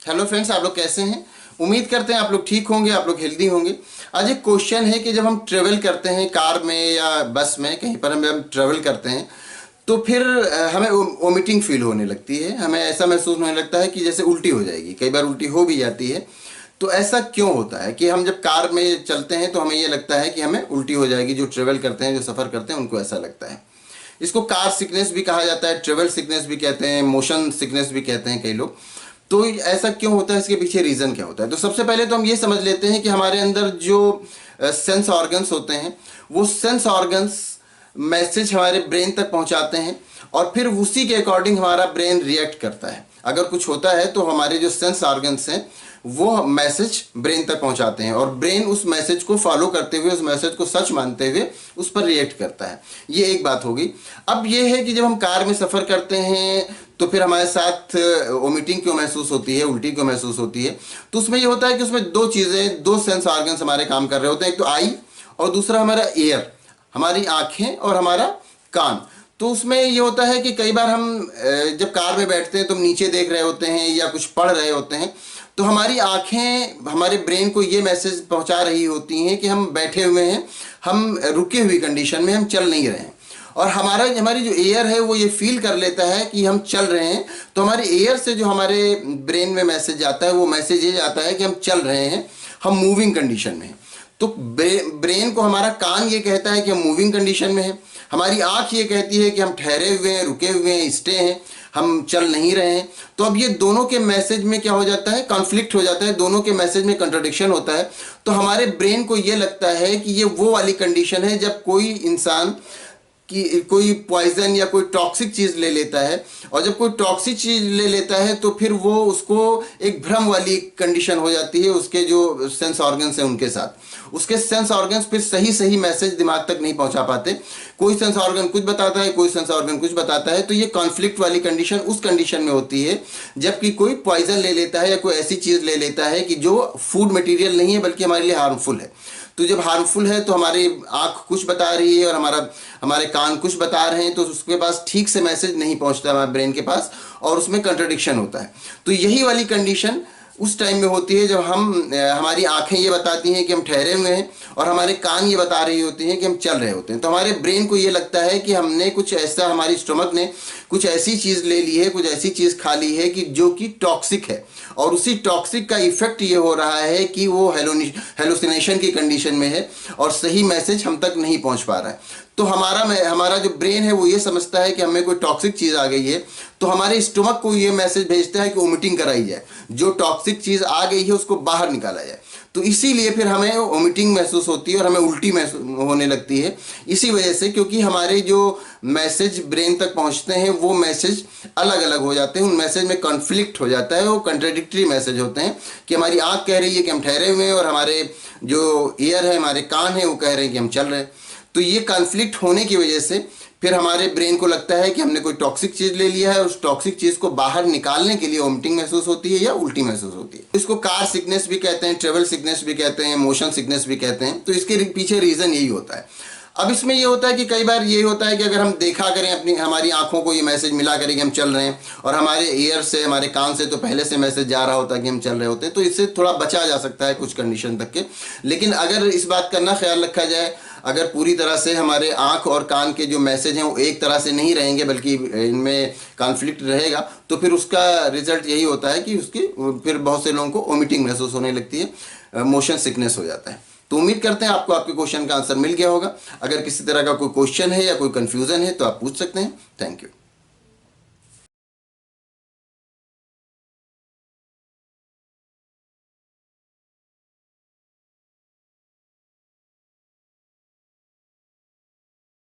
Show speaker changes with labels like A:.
A: Hello friends, आप लोग कैसे हैं? उम्मीद करते हैं आप लोग ठीक होंगे, आप लोग हेल्दी होंगे। आज एक क्वेश्चन है कि जब हम ट्रेवल करते हैं कार में या बस में, कहीं पर हम ट्रेवल करते हैं तो फिर हमें वोमिटिंग फील होने लगती है। हमें ऐसा महसूस होने लगता है कि जैसे उल्टी हो जाएगी, कई बार उल्टी हो भी जाती है। तो ऐसा क्यों होता है कि हम जब कार में चलते हैं तो हमें ये लगता है कि हमें उल्टी हो जाएगी? जो ट्रेवल करते हैं, जो सफ़र करते हैं, उनको ऐसा लगता है। इसको कार सिकनेस भी कहा जाता है, ट्रेवल सिकनेस भी कहते हैं, मोशन सिकनेस भी कहते हैं कई लोग। तो ऐसा क्यों होता है, इसके पीछे रीज़न क्या होता है? तो सबसे पहले तो हम ये समझ लेते हैं कि हमारे अंदर जो सेंस ऑर्गन्स होते हैं, वो सेंस ऑर्गन्स मैसेज हमारे ब्रेन तक पहुंचाते हैं और फिर उसी के अकॉर्डिंग हमारा ब्रेन रिएक्ट करता है। अगर कुछ होता है तो हमारे जो सेंस ऑर्गन्स हैं वो मैसेज ब्रेन तक पहुंचाते हैं और ब्रेन उस मैसेज को फॉलो करते हुए, उस मैसेज को सच मानते हुए उस पर रिएक्ट करता है। ये एक बात होगी। अब ये है कि जब हम कार में सफ़र करते हैं तो फिर हमारे साथ वोमिटिंग क्यों महसूस होती है, उल्टी क्यों महसूस होती है? तो उसमें ये होता है कि उसमें दो चीज़ें, दो सेंस ऑर्गन्स हमारे काम कर रहे होते हैं। एक तो आई और दूसरा हमारा ईयर, हमारी आँखें और हमारा कान। तो उसमें ये होता है कि कई बार हम जब कार में बैठते हैं तो हम नीचे देख रहे होते हैं या कुछ पढ़ रहे होते हैं, तो हमारी आंखें हमारे ब्रेन को ये मैसेज पहुंचा रही होती हैं कि हम बैठे हुए हैं, हम रुके हुई कंडीशन में, हम चल नहीं रहे हैं। और हमारी जो एयर है वो ये फील कर लेता है कि हम चल रहे हैं। तो हमारे एयर से जो हमारे ब्रेन में मैसेज आता है, वो मैसेज ये जाता है कि हम चल रहे हैं, हम मूविंग कंडीशन में हैं। तो ब्रेन को हमारा कान ये कहता है कि हम मूविंग कंडीशन में हैं, हमारी आँख ये कहती है कि हम ठहरे हुए हैं, रुके हुए हैं, स्टे हैं, हम चल नहीं रहे हैं। तो अब ये दोनों के मैसेज में क्या हो जाता है, कॉन्फ्लिक्ट हो जाता है, दोनों के मैसेज में कंट्राडिक्शन होता है। तो हमारे ब्रेन को ये लगता है कि ये वो वाली कंडीशन है जब कोई इंसान कि कोई पॉइजन या कोई टॉक्सिक चीज़ ले लेता है, और जब कोई टॉक्सिक चीज़ ले लेता है तो फिर वो उसको एक भ्रम वाली कंडीशन हो जाती है उसके जो सेंस ऑर्गन्स हैं उनके साथ। उसके सेंस ऑर्गन्स फिर सही सही मैसेज दिमाग तक नहीं पहुंचा पाते। कोई सेंस ऑर्गन कुछ बताता है, कोई सेंस ऑर्गन कुछ बताता है। तो ये कॉन्फ्लिक्ट वाली कंडीशन उस कंडीशन में होती है जबकि कोई पॉइजन ले लेता है या कोई ऐसी चीज़ ले लेता है कि जो फूड मटेरियल नहीं है बल्कि हमारे लिए हार्मफुल है। तो जब हार्मफुल है तो हमारी आँख कुछ बता रही है और हमारे कान कुछ बता रहे हैं, तो उसके पास ठीक से मैसेज नहीं पहुंचता हमारे ब्रेन के पास और उसमें कंट्रडिक्शन होता है। तो यही वाली कंडीशन उस टाइम में होती है जब हमारी आंखें ये बताती हैं कि हम ठहरे हुए हैं और हमारे कान ये बता रही होती हैं कि हम चल रहे होते हैं। तो हमारे ब्रेन को ये लगता है कि हमने कुछ ऐसा, हमारी स्टमक ने कुछ ऐसी चीज़ ले ली है, कुछ ऐसी चीज़ खा ली है कि जो कि टॉक्सिक है, और उसी टॉक्सिक का इफेक्ट ये हो रहा है कि वो हेलुसिनेशन की कंडीशन में है और सही मैसेज हम तक नहीं पहुंच पा रहा है। तो हमारा जो ब्रेन है वो ये समझता है कि हमें कोई टॉक्सिक चीज़ आ गई है, तो हमारे स्टमक को ये मैसेज भेजता है कि वोमिटिंग कराई जाए, जो टॉक्सिक चीज़ आ गई है उसको बाहर निकाला जाए। तो इसीलिए फिर हमें वोमिटिंग महसूस होती है और हमें उल्टी महसूस होने लगती है। इसी वजह से, क्योंकि हमारे जो मैसेज ब्रेन तक पहुंचते हैं वो मैसेज अलग अलग हो जाते हैं, उन मैसेज में कॉन्फ्लिक्ट हो जाता है, वो कंट्राडिक्टरी मैसेज होते हैं कि हमारी आँख कह रही है कि हम ठहरे हुए हैं और हमारे जो ईयर है, हमारे कान है, वो कह रहे हैं कि हम चल रहे हैं। तो ये कॉन्फ्लिक्ट होने की वजह से फिर हमारे ब्रेन को लगता है कि हमने कोई टॉक्सिक चीज़ ले लिया है और उस टॉक्सिक चीज़ को बाहर निकालने के लिए वोमिटिंग महसूस होती है या उल्टी महसूस होती है। इसको कार सिकनेस भी कहते हैं, ट्रेवल सिकनेस भी कहते हैं, मोशन सिकनेस भी कहते हैं। तो इसके पीछे रीज़न यही होता है। अब इसमें ये होता है कि कई बार ये होता है कि अगर हम देखा करें हमारी आंखों को ये मैसेज मिला करें कि हम चल रहे हैं, और हमारे ईयर से, हमारे कान से तो पहले से मैसेज जा रहा होता है कि हम चल रहे होते हैं, तो इससे थोड़ा बचा जा सकता है कुछ कंडीशन तक के। लेकिन अगर इस बात का ना ख्याल रखा जाए, अगर पूरी तरह से हमारे आँख और कान के जो मैसेज हैं वो एक तरह से नहीं रहेंगे बल्कि इनमें कॉन्फ्लिक्ट रहेगा, तो फिर उसका रिजल्ट यही होता है कि फिर बहुत से लोगों को वोमिटिंग महसूस होने लगती है, मोशन सिकनेस हो जाता है। तो उम्मीद करते हैं आपको आपके क्वेश्चन का आंसर मिल गया होगा। अगर किसी तरह का कोई क्वेश्चन है या कोई कंफ्यूजन है तो आप पूछ सकते हैं। Thank you.